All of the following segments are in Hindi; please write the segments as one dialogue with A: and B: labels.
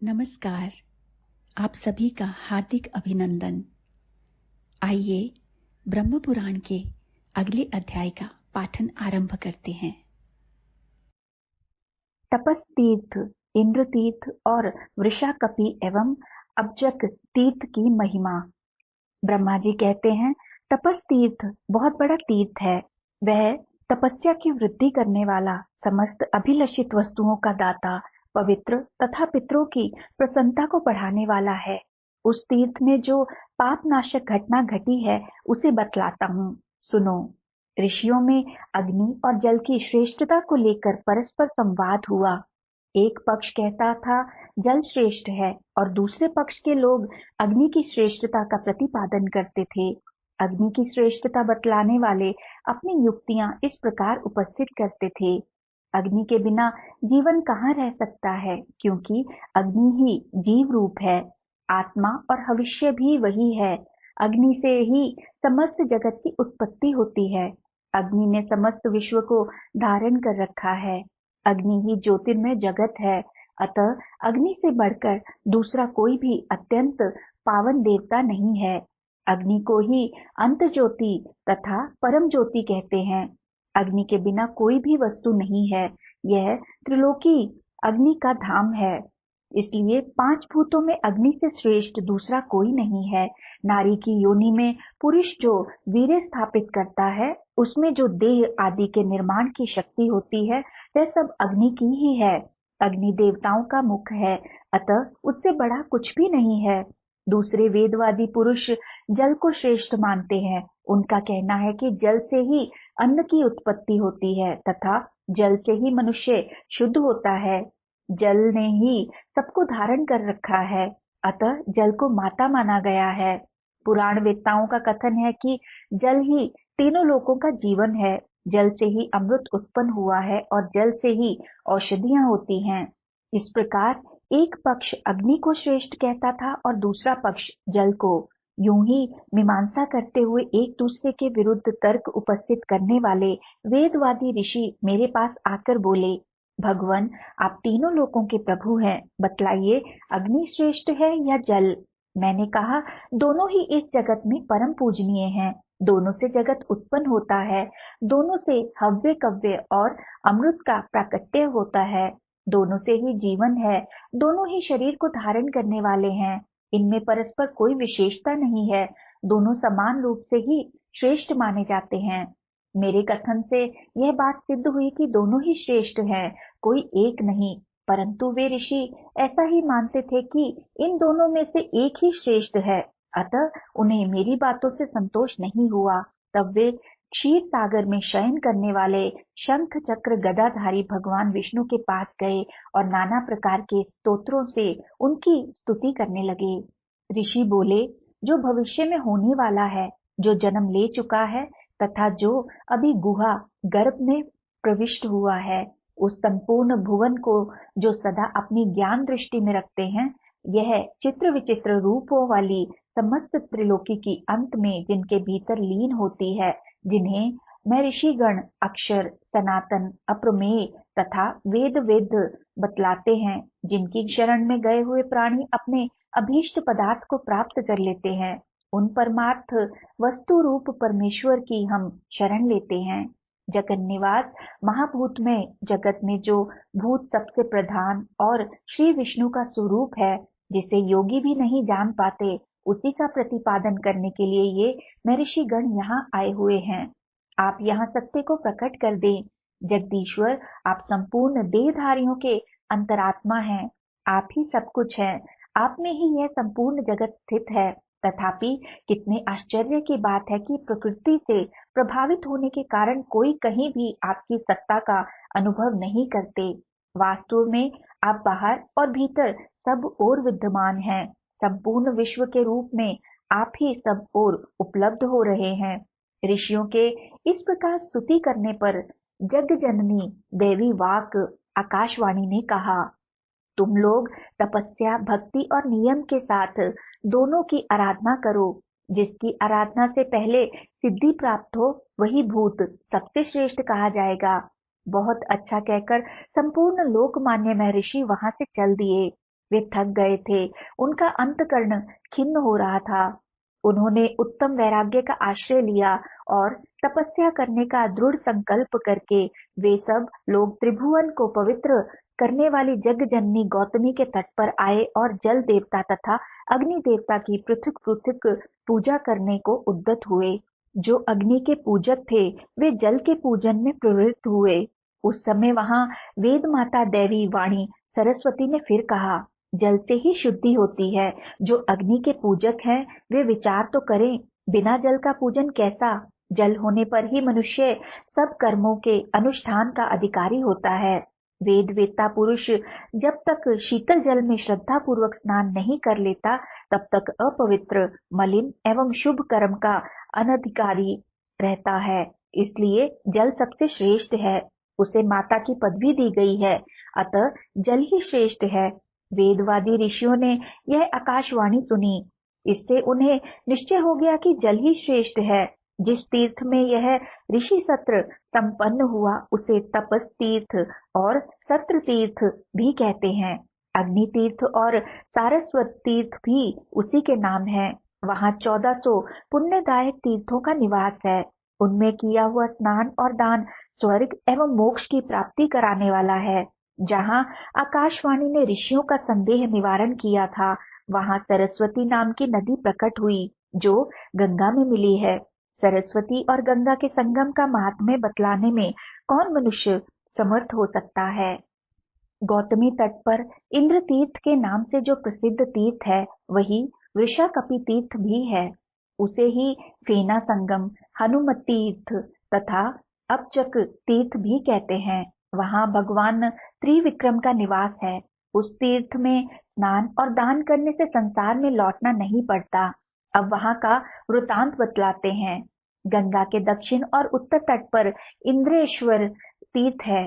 A: नमस्कार। आप सभी का हार्दिक अभिनंदन। आइए ब्रह्म पुराण के अगले अध्याय का पाठन आरंभ करते हैं।
B: तपस तीर्थ, इंद्र तीर्थ और वृषाकपि एवं अब्जक तीर्थ की महिमा। ब्रह्मा जी कहते हैं, तपस तीर्थ बहुत बड़ा तीर्थ है। वह तपस्या की वृद्धि करने वाला, समस्त अभिलषित वस्तुओं का दाता, पवित्र तथा पितरों की प्रसन्नता को बढ़ाने वाला है। उस तीर्थ में जो पाप नाशक घटना घटी है उसे बतलाता हूँ, सुनो। ऋषियों में अग्नि और जल की श्रेष्ठता को लेकर परस्पर संवाद हुआ। एक पक्ष कहता था जल श्रेष्ठ है और दूसरे पक्ष के लोग अग्नि की श्रेष्ठता का प्रतिपादन करते थे। अग्नि की श्रेष्ठता बतलाने वाले अपनी युक्तियां इस प्रकार उपस्थित करते थे। अग्नि के बिना जीवन कहाँ रह सकता है, क्योंकि अग्नि ही जीव रूप है। आत्मा और भविष्य भी वही है। अग्नि से ही समस्त जगत की उत्पत्ति होती है। अग्नि ने समस्त विश्व को धारण कर रखा है। अग्नि ही ज्योतिर्मय जगत है। अतः अग्नि से बढ़कर दूसरा कोई भी अत्यंत पावन देवता नहीं है। अग्नि को ही अंत ज्योति तथा परम ज्योति कहते हैं। अग्नि के बिना कोई भी वस्तु नहीं है। यह त्रिलोकी अग्नि का धाम है। इसलिए 5 भूतों में अग्नि से श्रेष्ठ दूसरा कोई नहीं है। नारी की योनि में पुरुष जो वीर्य स्थापित करता है, उसमें जो देह आदि के निर्माण की शक्ति होती है, वह सब अग्नि की ही है। अग्नि देवताओं का मुख है, अतः उससे बड़ा कुछ भी नहीं है। दूसरे वेदवादी पुरुष जल को श्रेष्ठ मानते हैं। उनका कहना है कि जल से ही अन्न की उत्पत्ति होती है तथा जल से ही मनुष्य शुद्ध होता है। जल ने ही सबको धारण कर रखा है, अतः जल को माता माना गया है। पुराण वेत्ताओं का कथन है कि जल ही तीनों लोकों का जीवन है। जल से ही अमृत उत्पन्न हुआ है और जल से ही औषधियां होती हैं। इस प्रकार एक पक्ष अग्नि को श्रेष्ठ कहता था और दूसरा पक्ष जल को। यूं ही मीमांसा करते हुए एक दूसरे के विरुद्ध तर्क उपस्थित करने वाले वेदवादी ऋषि मेरे पास आकर बोले, भगवान, आप तीनों लोकों के प्रभु हैं, बतलाइए अग्नि श्रेष्ठ है या जल। मैंने कहा, दोनों ही इस जगत में परम पूजनीय हैं। दोनों से जगत उत्पन्न होता है। दोनों से हव्य कव्य और अमृत का प्राकट्य होता है। दोनों से ही जीवन है। दोनों ही शरीर को धारण करने वाले हैं। इनमें परस्पर कोई विशेषता नहीं है। दोनों समान रूप से ही श्रेष्ठ माने जाते हैं। मेरे कथन से यह बात सिद्ध हुई कि दोनों ही श्रेष्ठ हैं, कोई एक नहीं। परंतु वे ऋषि ऐसा ही मानते थे कि इन दोनों में से एक ही श्रेष्ठ है, अतः उन्हें मेरी बातों से संतोष नहीं हुआ। तब वे क्षीर सागर में शयन करने वाले शंख चक्र गदाधारी भगवान विष्णु के पास गए और नाना प्रकार के स्तोत्रों से उनकी स्तुति करने लगे। ऋषि बोले, जो भविष्य में होने वाला है, जो जन्म ले चुका है तथा जो अभी गुहा गर्भ में प्रविष्ट हुआ है, उस संपूर्ण भुवन को जो सदा अपनी ज्ञान दृष्टि में रखते हैं, यह चित्र विचित्र रूपों वाली समस्त त्रिलोकी की अंत में जिनके भीतर लीन होती है, जिन्हें मैं ऋषिगण अक्षर, सनातन, अप्रमेय तथा वेद वेद बतलाते हैं, जिनकी शरण में गए हुए प्राणी अपने अभीष्ट पदार्थ को प्राप्त कर लेते हैं, उन परमार्थ वस्तु रूप परमेश्वर की हम शरण लेते हैं। जगत निवास महाभूत में जगत में जो भूत सबसे प्रधान और श्री विष्णु का स्वरूप है, जिसे योगी भी नहीं जान पाते, उसी का प्रतिपादन करने के लिए ये महर्षि गण यहाँ आए हुए हैं। आप यहाँ सत्य को प्रकट कर दें। जगदीश्वर, आप संपूर्ण देहधारियों के अंतरात्मा हैं। आप ही सब कुछ हैं। आप में ही यह संपूर्ण जगत स्थित है। तथापि कितने आश्चर्य की बात है कि प्रकृति से प्रभावित होने के कारण कोई कहीं भी आपकी सत्ता का अनुभव नहीं करते। वास्तव में आप बाहर और भीतर सब ओर विद्यमान हैं। संपूर्ण विश्व के रूप में आप ही सब ओर उपलब्ध हो रहे हैं। ऋषियों के इस प्रकार स्तुति करने पर जग जननी देवी वाक आकाशवाणी ने कहा, तुम लोग तपस्या, भक्ति और नियम के साथ दोनों की आराधना करो। जिसकी आराधना से पहले सिद्धि प्राप्त हो, वही भूत सबसे श्रेष्ठ कहा जाएगा। बहुत अच्छा कहकर संपूर्ण लोकमान्य महर्षि वहां से चल दिए। वे थक गए थे, उनका अंतकरण खिन्न हो रहा था। उन्होंने उत्तम वैराग्य का आश्रय लिया और तपस्या करने का दृढ़ संकल्प करके वे सब लोग त्रिभुवन को पवित्र करने वाली जग जननी गौतमी के तट पर आए और जल देवता तथा अग्नि देवता की पृथक पृथक पूजा करने को उद्यत हुए। जो अग्नि के पूजक थे वे जल के पूजन में प्रवृत्त हुए। उस समय वहां वेद माता देवी वाणी सरस्वती ने फिर कहा, जल से ही शुद्धि होती है। जो अग्नि के पूजक हैं वे विचार तो करें, बिना जल का पूजन कैसा? जल होने पर ही मनुष्य सब कर्मों के अनुष्ठान का अधिकारी होता है। वेद वेत्ता पुरुष जब तक शीतल जल में श्रद्धा पूर्वक स्नान नहीं कर लेता तब तक अपवित्र, मलिन एवं शुभ कर्म का अनधिकारी रहता है। इसलिए जल सबसे श्रेष्ठ है, उसे माता की पदवी दी गई है, अतः जल ही श्रेष्ठ है। वेदवादी ऋषियों ने यह आकाशवाणी सुनी, इससे उन्हें निश्चय हो गया कि जल ही श्रेष्ठ है। जिस तीर्थ में यह ऋषि सत्र संपन्न हुआ उसे तपस तीर्थ और सत्र तीर्थ भी कहते हैं। अग्नि तीर्थ और सारस्वत तीर्थ भी उसी के नाम है। वहां 1400 पुण्यदायक तीर्थों का निवास है। उनमें किया हुआ स्नान और दान स्वर्ग एवं मोक्ष की प्राप्ति कराने वाला है। जहाँ आकाशवाणी ने ऋषियों का संदेह निवारण किया था, वहां सरस्वती नाम की नदी प्रकट हुई जो गंगा में मिली है। सरस्वती और गंगा के संगम का महात्म्य बतलाने में कौन मनुष्य समर्थ हो सकता है? गौतमी तट पर इंद्र तीर्थ के नाम से जो प्रसिद्ध तीर्थ है वही वृषाकपि तीर्थ भी है। उसे ही फेना संगम, हनुमत तीर्थ तथा अपचक तीर्थ भी कहते हैं। वहां भगवान त्रिविक्रम का निवास है। उस तीर्थ में स्नान और दान करने से संसार में लौटना नहीं पड़ता। अब वहां का वृतांत बतलाते हैं। गंगा के दक्षिण और उत्तर तट पर इंद्रेश्वर तीर्थ है।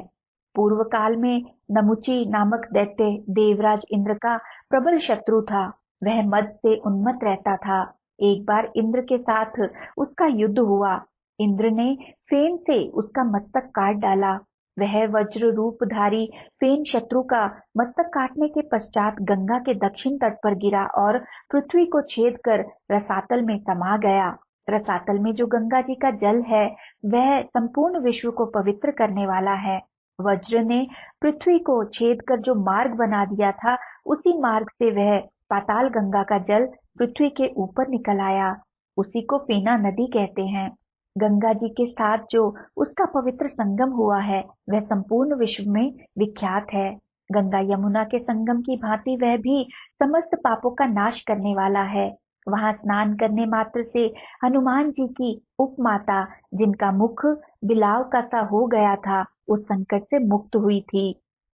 B: पूर्व काल में नमुची नामक दैत्य देवराज इंद्र का प्रबल शत्रु था। वह मद से उन्मत्त रहता था। एक बार इंद्र के साथ उसका युद्ध हुआ। इंद्र ने फेन से उसका मस्तक काट डाला। वह वज्र रूपधारी फेन शत्रु का मस्तक काटने के पश्चात गंगा के दक्षिण तट पर गिरा और पृथ्वी को छेद कर रसातल में समा गया। रसातल में जो गंगा जी का जल है वह संपूर्ण विश्व को पवित्र करने वाला है। वज्र ने पृथ्वी को छेद कर जो मार्ग बना दिया था, उसी मार्ग से वह पाताल गंगा का जल पृथ्वी के ऊपर निकल आया। उसी को फेना नदी कहते हैं। गंगा जी के साथ जो उसका पवित्र संगम हुआ है वह संपूर्ण विश्व में विख्यात है। गंगा यमुना के संगम की भांति वह भी समस्त पापों का नाश करने वाला है। वहां स्नान करने मात्र से हनुमान जी की उपमाता, जिनका मुख बिलाव का सा हो गया था, उस संकट से मुक्त हुई थी।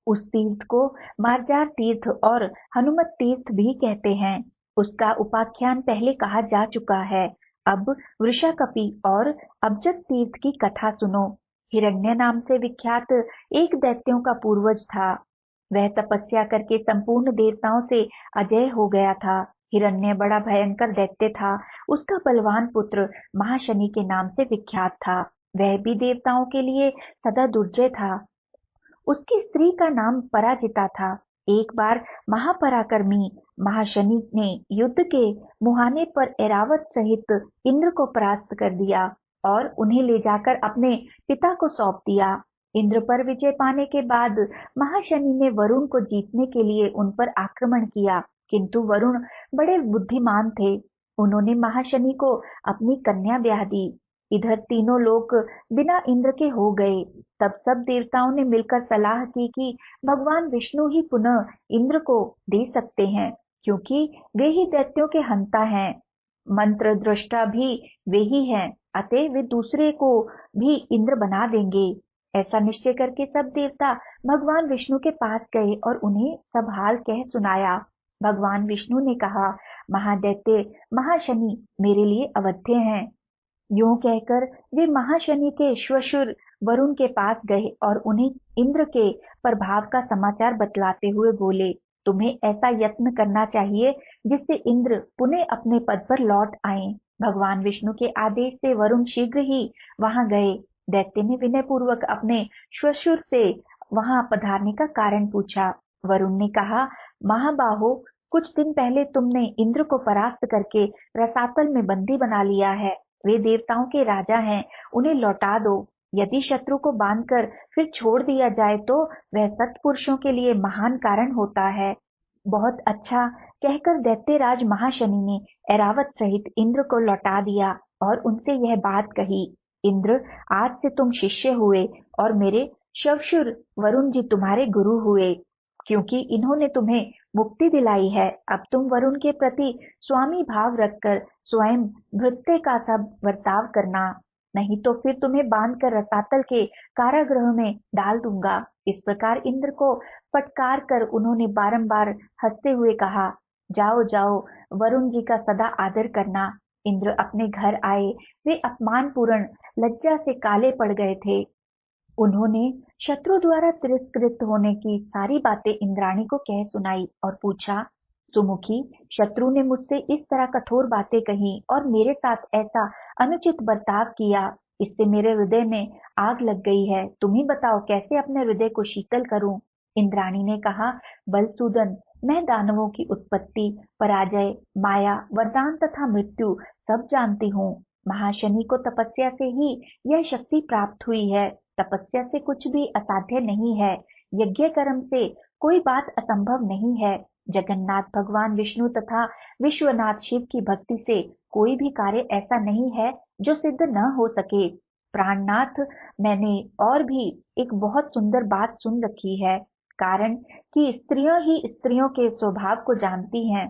B: उस तीर्थ को मार्जार तीर्थ और हनुमत तीर्थ भी कहते हैं। उसका उपाख्यान पहले कहा जा चुका है। अब वृषाकपि और अब्जक तीर्थ की कथा सुनो। हिरण्य नाम से विख्यात एक दैत्यों का पूर्वज था। वह तपस्या करके संपूर्ण देवताओं से अजय हो गया था। हिरण्य बड़ा भयंकर दैत्य था। उसका बलवान पुत्र महाशनि के नाम से विख्यात था। वह भी देवताओं के लिए सदा दुर्जय था। उसकी स्त्री का नाम पराजिता था। एक बार महापराक्रमी महाशनि ने युद्ध के मुहाने पर ऐरावत सहित इंद्र को परास्त कर दिया और उन्हें ले जाकर अपने पिता को सौंप दिया। इंद्र पर विजय पाने के बाद महाशनि ने वरुण को जीतने के लिए उन पर आक्रमण किया, किंतु वरुण बड़े बुद्धिमान थे। उन्होंने महाशनि को अपनी कन्या ब्याह दी। इधर तीनों लोग बिना इंद्र के हो गए। तब सब देवताओं ने मिलकर सलाह की कि भगवान विष्णु ही पुनः इंद्र को दे सकते हैं, क्योंकि वे ही दैत्यों के हंता हैं। मंत्र दृष्टा भी वे ही हैं, अतः वे दूसरे को भी इंद्र बना देंगे। ऐसा निश्चय करके सब देवता भगवान विष्णु के पास गए और उन्हें सब हाल कह सुनाया। भगवान विष्णु ने कहा, महादैत्य महाशनि मेरे लिए अवध्य हैं। यूं कहकर वे महाशनि के श्वशुर वरुण के पास गए और उन्हें इंद्र के प्रभाव का समाचार बतलाते हुए बोले, तुम्हें ऐसा यत्न करना चाहिए जिससे इंद्र पुनः अपने पद पर लौट आए। भगवान विष्णु के आदेश से वरुण शीघ्र ही वहां गए। दैत्य ने विनय पूर्वक अपने श्वशुर से वहां पधारने का कारण पूछा। वरुण ने कहा, महाबाहो, कुछ दिन पहले तुमने इंद्र को परास्त करके रसातल में बंदी बना लिया है। वे देवताओं के राजा हैं, उन्हें लौटा दो। यदि शत्रु को बांधकर फिर छोड़ दिया जाए तो वह सत्पुरुषों के लिए महान कारण होता है। बहुत अच्छा कहकर दैत्यराज महाशनि ने ऐरावत सहित इंद्र को लौटा दिया और उनसे यह बात कही, इंद्र, आज से तुम शिष्य हुए और मेरे शवशुर वरुण जी तुम्हारे गुरु हुए। क्योंकि इन्होंने तुम्हें मुक्ति दिलाई है, अब तुम वरुण के प्रति स्वामी भाव रखकर स्वयं भृत्य का सा बर्ताव करना, नहीं तो फिर तुम्हें बांधकर रसातल के कारागृह में डाल दूंगा। इस प्रकार इंद्र को फटकार कर उन्होंने बारंबार हंसते हुए कहा, जाओ जाओ, वरुण जी का सदा आदर करना। इंद्र अपने घर आए। वे अपमानपूर्ण लज्जा से काले पड़ गए थे। उन्होंने शत्रु द्वारा तिरस्कृत होने की सारी बातें इंद्राणी को कह सुनाई और पूछा, सुमुखी, शत्रु ने मुझसे इस तरह कठोर बातें कही और मेरे साथ ऐसा अनुचित बर्ताव किया, इससे मेरे हृदय में आग लग गई है। तुम ही बताओ कैसे अपने हृदय को शीतल करूं। इंद्राणी ने कहा, बलसूदन, मैं दानवों की उत्पत्ति, पराजय, माया, वरदान तथा मृत्यु सब जानती हूँ। महाशनि को तपस्या से ही यह शक्ति प्राप्त हुई है। तपस्या से कुछ भी असाध्य नहीं है। यज्ञ कर्म से कोई बात असंभव नहीं है। जगन्नाथ भगवान विष्णु तथा विश्वनाथ शिव की भक्ति से कोई भी कार्य ऐसा नहीं है जो सिद्ध न हो सके। प्राणनाथ, मैंने और भी एक बहुत सुंदर बात सुन रखी है, कारण कि स्त्रियां ही स्त्रियों के स्वभाव को जानती हैं।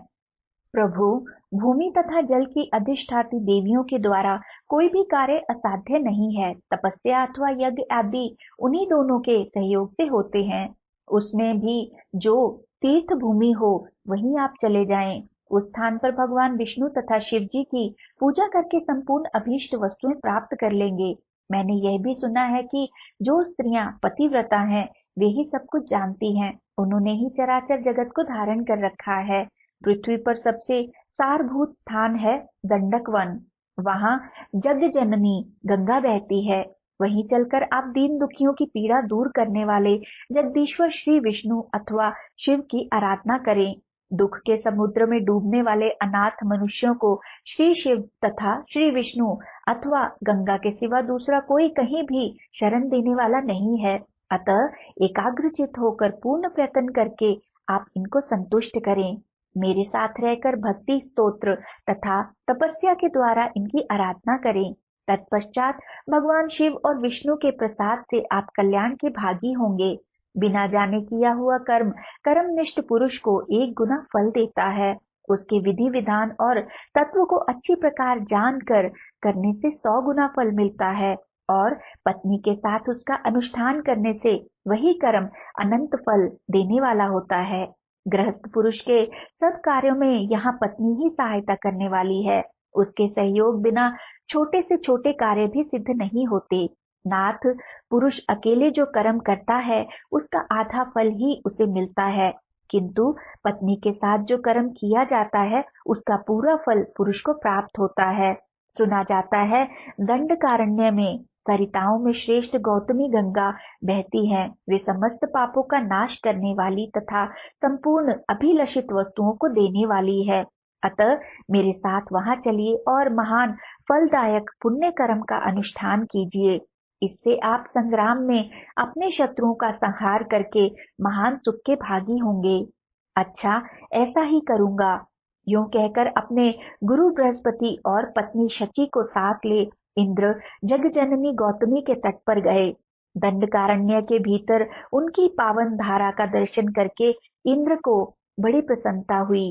B: प्रभु, भूमि तथा जल की अधिष्ठाती देवियों के द्वारा कोई भी कार्य असाध्य नहीं है। तपस्या अथवा यज्ञ आदि उन्हीं दोनों के सहयोग से होते हैं। उसमें भी जो तीर्थ भूमि हो वहीं आप चले जाएं। उस स्थान पर भगवान विष्णु तथा शिव जी की पूजा करके संपूर्ण अभीष्ट वस्तुएं प्राप्त कर लेंगे। मैंने यह भी सुना है कि जो स्त्रियां पतिव्रता हैं वे ही सब कुछ जानती हैं। उन्होंने ही चराचर जगत को धारण कर रखा है। पृथ्वी पर सबसे सारभूत स्थान है दंडक वन। वहां जग जननी गंगा बहती है। वहीं चलकर आप दीन दुखियों की पीड़ा दूर करने वाले जगदीश्वर श्री विष्णु अथवा शिव की आराधना करें। दुख के समुद्र में डूबने वाले अनाथ मनुष्यों को श्री शिव तथा श्री विष्णु अथवा गंगा के सिवा दूसरा कोई कहीं भी शरण देने वाला नहीं है। अतः एकाग्रचित होकर पूर्ण प्रयत्न करके आप इनको संतुष्ट करें। मेरे साथ रहकर भक्ति स्तोत्र तथा तपस्या के द्वारा इनकी आराधना करें। तत्पश्चात भगवान शिव और विष्णु के प्रसाद से आप कल्याण के भागी होंगे। बिना जाने किया हुआ कर्म कर्मनिष्ठ पुरुष को 1 गुना फल देता है। उसके विधि विधान और तत्व को अच्छी प्रकार जानकर करने से 100 गुना फल मिलता है और पत्नी के साथ उसका अनुष्ठान करने से वही कर्म अनंत फल देने वाला होता है। गृहस्थ पुरुष के सब कार्यों में यहाँ पत्नी ही सहायता करने वाली है। उसके सहयोग बिना छोटे से छोटे कार्य भी सिद्ध नहीं होते। नाथ, पुरुष अकेले जो कर्म करता है उसका आधा फल ही उसे मिलता है, किंतु पत्नी के साथ जो कर्म किया जाता है उसका पूरा फल पुरुष को प्राप्त होता है। सुना जाता है दंडकारण्य में सरिताओं में श्रेष्ठ गौतमी गंगा बहती हैं। वे समस्त पापों का नाश करने वाली तथा संपूर्ण अभिलषित वस्तुओं को देने वाली है। अतः मेरे साथ वहां चलिए और महान फलदायक पुण्य कर्म का अनुष्ठान कीजिए। इससे आप संग्राम में अपने शत्रुओं का संहार करके महान सुख के भागी होंगे। अच्छा, ऐसा ही करूंगा। यूं कहकर अपने गुरु बृहस्पति और पत्नी शची को साथ ले इंद्र जगजननी गौतमी के तट पर गए। दंडकारण्य के भीतर उनकी पावन धारा का दर्शन करके इंद्र को बड़ी प्रसन्नता हुई।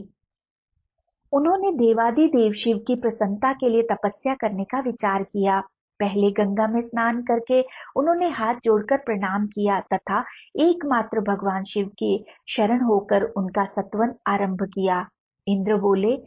B: उन्होंने देवादि देव शिव की प्रसन्नता के लिए तपस्या करने का विचार किया। पहले गंगा में स्नान करके उन्होंने हाथ जोड़कर प्रणाम किया तथा एकमात्र भगवान शिव के शरण होकर उनका सत्वन आरंभ किया। इंद्र बोले,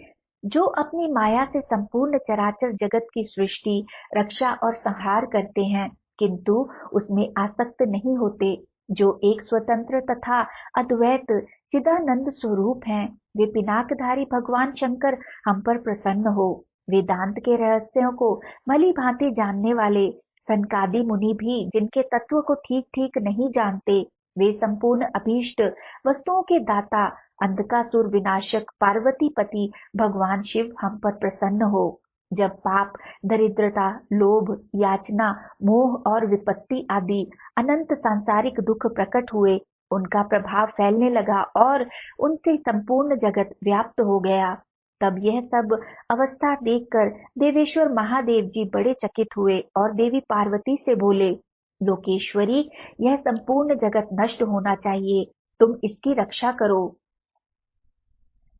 B: जो अपनी माया से संपूर्ण चराचर जगत की सृष्टि, रक्षा और संहार करते हैं, किंतु उसमें आसक्त नहीं होते, जो एक स्वतंत्र तथा अद्वैत चिदानंद स्वरूप हैं, वे पिनाकधारी भगवान शंकर हम पर प्रसन्न हो। वेदांत के रहस्यों को भली भांति जानने वाले सनकादि मुनि भी जिनके तत्व को ठीक ठीक नहीं जानते, वे संपूर्ण अभीष्ट वस्तुओं के दाता अंधकासुर विनाशक पार्वतीपति भगवान शिव हम पर प्रसन्न हो। जब पाप, दरिद्रता, लोभ, याचना, मोह और विपत्ति आदि अनंत सांसारिक दुख प्रकट हुए, उनका प्रभाव फैलने लगा और उनसे संपूर्ण जगत व्याप्त हो गया। तब यह सब अवस्था देखकर देवेश्वर महादेव जी बड़े चकित हुए और देवी पार्वती से बोले, लोकेश्वरी, यह संपूर्ण जगत नष्ट होना चाहिए, तुम इसकी रक्षा करो।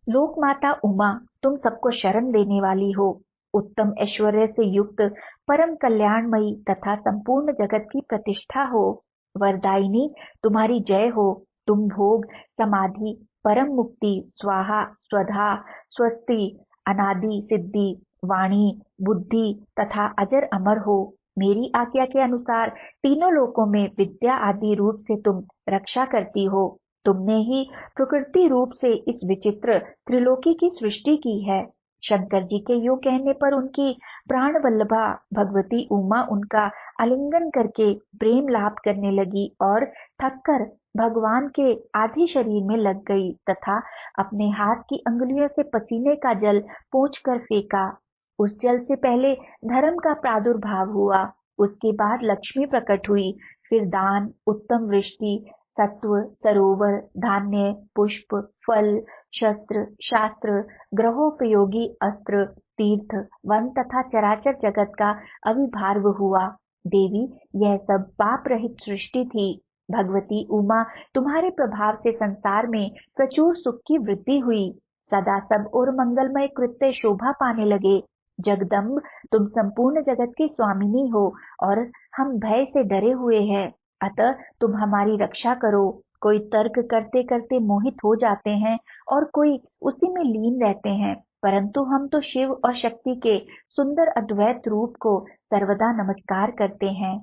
B: लोक माता उमा, तुम सबको शरण देने वाली हो, उत्तम ऐश्वर्य से युक्त, परम कल्याणमयी तथा संपूर्ण जगत की प्रतिष्ठा हो। वरदायिनी, तुम्हारी जय हो। तुम भोग, समाधि, परम मुक्ति, स्वाहा, स्वधा, स्वस्ति, अनादि सिद्धि, वाणी, बुद्धि तथा अजर अमर हो। मेरी आज्ञा के अनुसार तीनों लोकों में विद्या आदि रूप से तुम रक्षा करती हो। तुमने ही प्रकृति रूप से इस विचित्र त्रिलोकी की सृष्टि की है। शंकर जी के यूं कहने पर उनकी प्राण वल्लभा भगवती उमा उनका आलिंगन करके प्रेम लाभ करने लगी और थककर भगवान के आधे शरीर में लग गई तथा अपने हाथ की अंगुलियों से पसीने का जल पोंछकर फेंका। उस जल से पहले धर्म का प्रादुर्भाव हुआ, उसके बाद लक्ष्मी प्रकट हुई, फिर दान, उत्तम वृष्टि, सत्व, सरोवर, धान्य, पुष्प, फल, शस्त्र, शास्त्र, ग्रहोपयोगी अस्त्र, तीर्थ, वन तथा चराचर जगत का अविभार्व हुआ। देवी, यह सब पाप रहित सृष्टि थी। भगवती उमा, तुम्हारे प्रभाव से संसार में प्रचुर सुख की वृद्धि हुई। सदा सब और मंगलमय कृत्य शोभा पाने लगे। जगदम्ब, तुम संपूर्ण जगत की स्वामिनी हो और हम भय से डरे हुए हैं, अतः तुम हमारी रक्षा करो। कोई तर्क करते करते मोहित हो जाते हैं और कोई उसी में लीन रहते हैं, परंतु हम तो शिव और शक्ति के सुंदर अद्वैत रूप को सर्वदा नमस्कार करते हैं।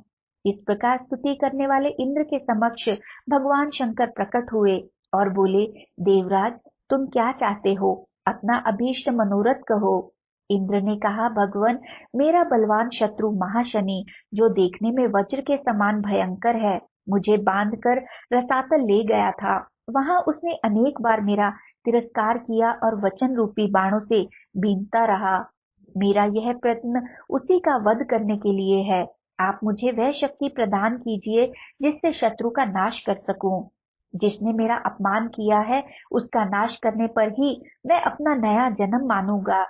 B: इस प्रकार स्तुति करने वाले इंद्र के समक्ष भगवान शंकर प्रकट हुए और बोले, देवराज, तुम क्या चाहते हो? अपना अभीष्ट मनोरथ कहो। इंद्र ने कहा, भगवान, मेरा बलवान शत्रु महाशनि, जो देखने में वज्र के समान भयंकर है, मुझे बांधकर रसातल ले गया था। वहां उसने अनेक बार मेरा तिरस्कार किया और वचन रूपी बाणों से बीनता रहा। मेरा यह प्रयत्न उसी का वध करने के लिए है। आप मुझे वह शक्ति प्रदान कीजिए जिससे शत्रु का नाश कर सकूं। जिसने मेरा अपमान किया है, उसका नाश करने पर ही मैं अपना नया जन्म मानूंगा।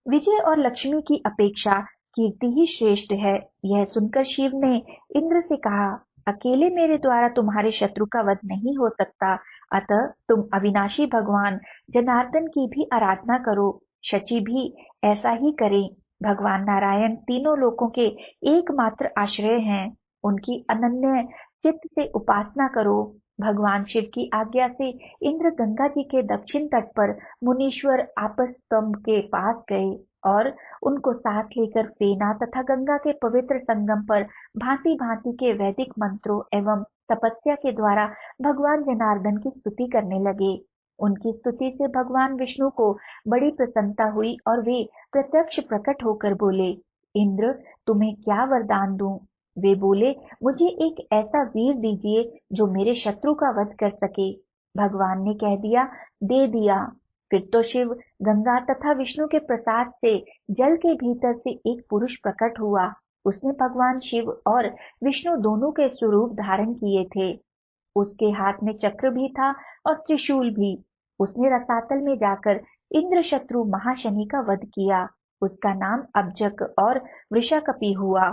B: विजय और लक्ष्मी की अपेक्षा कीर्ति ही श्रेष्ठ है। यह सुनकर शिव ने इंद्र से कहा, अकेले मेरे द्वारा तुम्हारे शत्रु का वध नहीं हो सकता, अतः तुम अविनाशी भगवान जनार्दन की भी आराधना करो। शची भी ऐसा ही करें। भगवान नारायण तीनों लोकों के एकमात्र आश्रय हैं, उनकी अनन्य चित्त से उपासना करो। भगवान शिव की आज्ञा से इंद्र गंगा जी के दक्षिण तट पर मुनीश्वर आपस स्तंभ के पास गए और उनको साथ लेकर फेना तथा गंगा के पवित्र संगम पर भांति भांति के वैदिक मंत्रों एवं तपस्या के द्वारा भगवान जनार्दन की स्तुति करने लगे। उनकी स्तुति से भगवान विष्णु को बड़ी प्रसन्नता हुई और वे प्रत्यक्ष प्रकट होकर बोले, इंद्र, तुम्हें क्या वरदान दूं? वे बोले, मुझे एक ऐसा वीर दीजिए जो मेरे शत्रु का वध कर सके। भगवान ने कह दिया, दे दिया। फिर तो शिव, गंगा तथा विष्णु के प्रसाद से जल के भीतर से एक पुरुष प्रकट हुआ। उसने भगवान शिव और विष्णु दोनों के स्वरूप धारण किए थे। उसके हाथ में चक्र भी था और त्रिशूल भी। उसने रसातल में जाकर इंद्र शत्रु महाशनि का वध किया। उसका नाम अब्जक और वृषाकपि हुआ।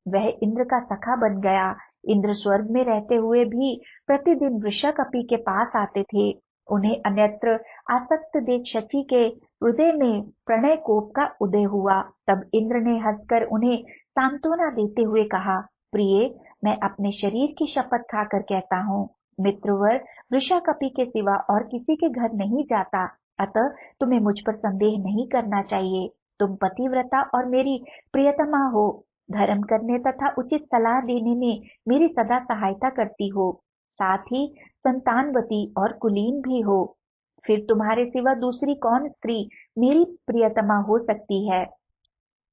B: वह इंद्र का सखा बन गया। इंद्र स्वर्ग में रहते हुए भी प्रतिदिन वृषाकपि के पास आते थे। उन्हें अन्यत्र आसक्त देख शची के हृदय में प्रणय कोप का उदय हुआ। तब इंद्र ने हंसकर उन्हें सांत्वना देते हुए कहा, प्रिय, मैं अपने शरीर की शपथ खाकर कहता हूँ, मित्रवर, वृषाकपि के सिवा और किसी के घर नहीं जाता, अतः तुम्हें मुझ पर संदेह नहीं करना चाहिए। तुम पतिव्रता और मेरी प्रियतमा हो। धर्म करने तथा उचित सलाह देने में मेरी सदा सहायता करती हो। साथ ही संतानवती और कुलीन भी हो। फिर तुम्हारे सिवा दूसरी कौन स्त्री मेरी प्रियतमा हो सकती है?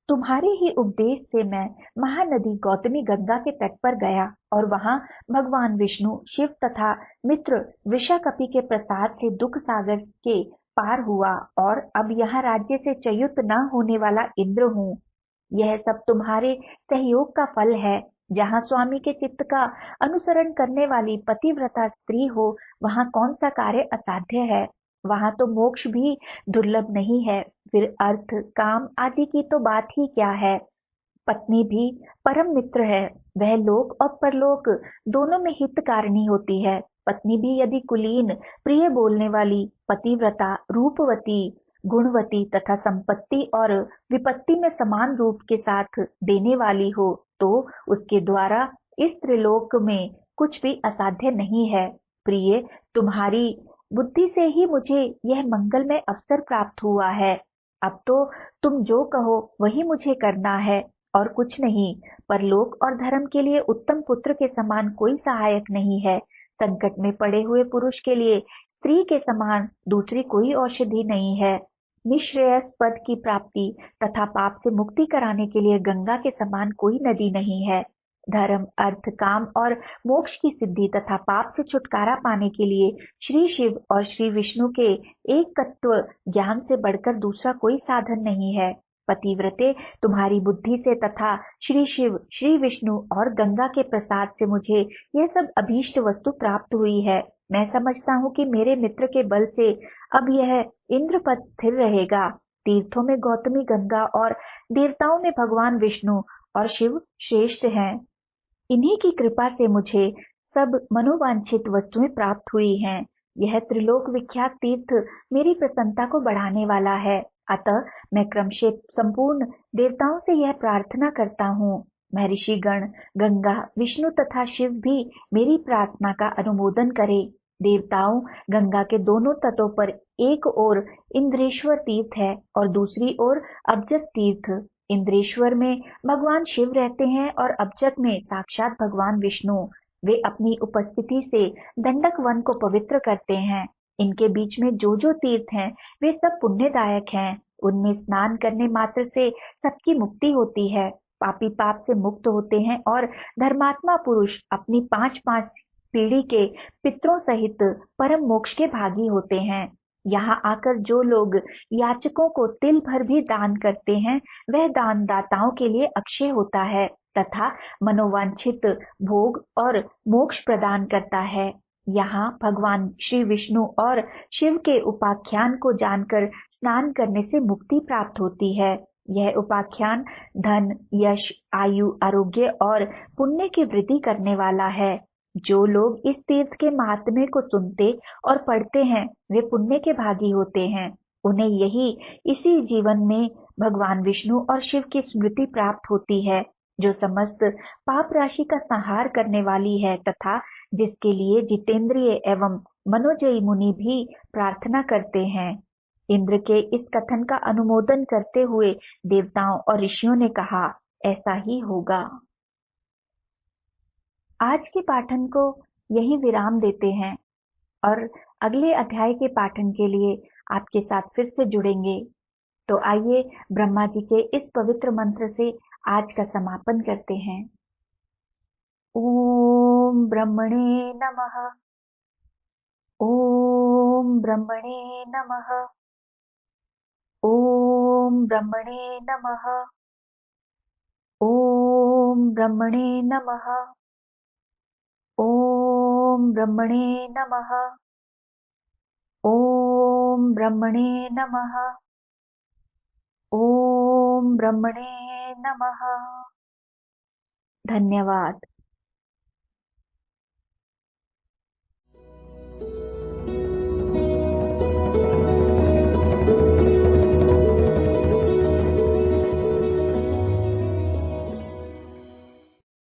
B: तुम्हारे ही उपदेश से मैं महानदी गौतमी गंगा के तट पर गया और वहां भगवान विष्णु, शिव तथा मित्र वृषाकपि के प्रसाद से दुख सागर के पार हुआ और अब यहाँ राज्य से च्युत न होने वाला इंद्र हूँ। यह सब तुम्हारे सहयोग का फल है। जहाँ स्वामी के चित्त का अनुसरण करने वाली पतिव्रता स्त्री हो, वहाँ कौन सा कार्य असाध्य है। वहाँ तो मोक्ष भी दुर्लभ नहीं है, फिर अर्थ काम आदि की तो बात ही क्या है। पत्नी भी परम मित्र है, वह लोक और परलोक दोनों में हितकारिणी होती है। पत्नी भी यदि कुलीन, प्रिय बोलने वाली, पतिव्रता, रूपवती, गुणवती तथा संपत्ति और विपत्ति में समान रूप के साथ देने वाली हो, तो उसके द्वारा इस त्रिलोक में कुछ भी असाध्य नहीं है। प्रिय, तुम्हारी बुद्धि से ही मुझे यह मंगलमय अवसर प्राप्त हुआ है। अब तो तुम जो कहो वही मुझे करना है और कुछ नहीं। परलोक और धर्म के लिए उत्तम पुत्र के समान कोई सहायक नहीं है। संकट में पड़े हुए पुरुष के लिए स्त्री के समान दूसरी कोई औषधि नहीं है। निःश्रेयस पद की प्राप्ति तथा पाप से मुक्ति कराने के लिए गंगा के समान कोई नदी नहीं है। धर्म, अर्थ, काम और मोक्ष की सिद्धि तथा पाप से छुटकारा पाने के लिए श्री शिव और श्री विष्णु के एक तत्व ज्ञान से बढ़कर दूसरा कोई साधन नहीं है। पतिव्रते, तुम्हारी बुद्धि से तथा श्री शिव, श्री विष्णु और गंगा के प्रसाद से मुझे यह सब अभीष्ट वस्तु प्राप्त हुई है। मैं समझता हूँ कि मेरे मित्र के बल से अब यह इंद्रपद स्थिर रहेगा। तीर्थों में गौतमी गंगा और देवताओं में भगवान विष्णु और शिव श्रेष्ठ हैं। इन्हीं की कृपा से मुझे सब मनोवांछित वस्तुएं प्राप्त हुई हैं। यह त्रिलोक विख्यात तीर्थ मेरी प्रसन्नता को बढ़ाने वाला है। अतः मैं क्रमशः संपूर्ण देवताओं से यह प्रार्थना करता हूँ, महर्षि गण, गंगा, विष्णु तथा शिव भी मेरी प्रार्थना का अनुमोदन करे। देवताओं, गंगा के दोनों तटों पर एक ओर इंद्रेश्वर तीर्थ है और दूसरी ओर अब्जक तीर्थ। इंद्रेश्वर में भगवान शिव रहते हैं और अब्जक में साक्षात भगवान विष्णु। वे अपनी उपस्थिति से दंडक वन को पवित्र करते हैं। इनके बीच में जो जो तीर्थ हैं, वे सब पुण्यदायक हैं। उनमें स्नान करने मात्र से सबकी मुक्ति होती है। पापी पाप से मुक्त होते हैं और धर्मात्मा पुरुष अपनी 5-5 पीढ़ी के पितरों सहित परम मोक्ष के भागी होते हैं। यहाँ आकर जो लोग याचकों को तिल भर भी दान करते हैं, वह दान दाताओं के लिए अक्षय होता है तथा मनोवांछित भोग और मोक्ष प्रदान करता है। यहाँ भगवान श्री विष्णु और शिव के उपाख्यान को जानकर स्नान करने से मुक्ति प्राप्त होती है। यह उपाख्यान धन, यश, आयु, आरोग्य और पुण्य की वृद्धि करने वाला है। जो लोग इस तीर्थ के महात्म्य को सुनते और पढ़ते हैं, वे पुण्य के भागी होते हैं। उन्हें इसी जीवन में भगवान विष्णु और शिव की स्मृति प्राप्त होती है, जो समस्त पाप राशि का संहार करने वाली है तथा जिसके लिए जितेंद्रिय एवं मनोजयी मुनि भी प्रार्थना करते हैं। इंद्र के इस कथन का अनुमोदन करते हुए देवताओं और ऋषियों ने कहा, ऐसा ही होगा। आज के पाठन को यही विराम देते हैं और अगले अध्याय के पाठन के लिए आपके साथ फिर से जुड़ेंगे। तो आइए ब्रह्मा जी के इस पवित्र मंत्र से आज का समापन करते हैं। ओम ब्रह्मणे नमः। ओम ब्रह्मणे नमः। ओम ब्रह्मणे नमः। ओम ब्रह्मणे नमः। ओम ब्रह्मणे नमः। ओम ब्रह्मणे नमः। ओम ब्रह्मणे नमः। धन्यवाद।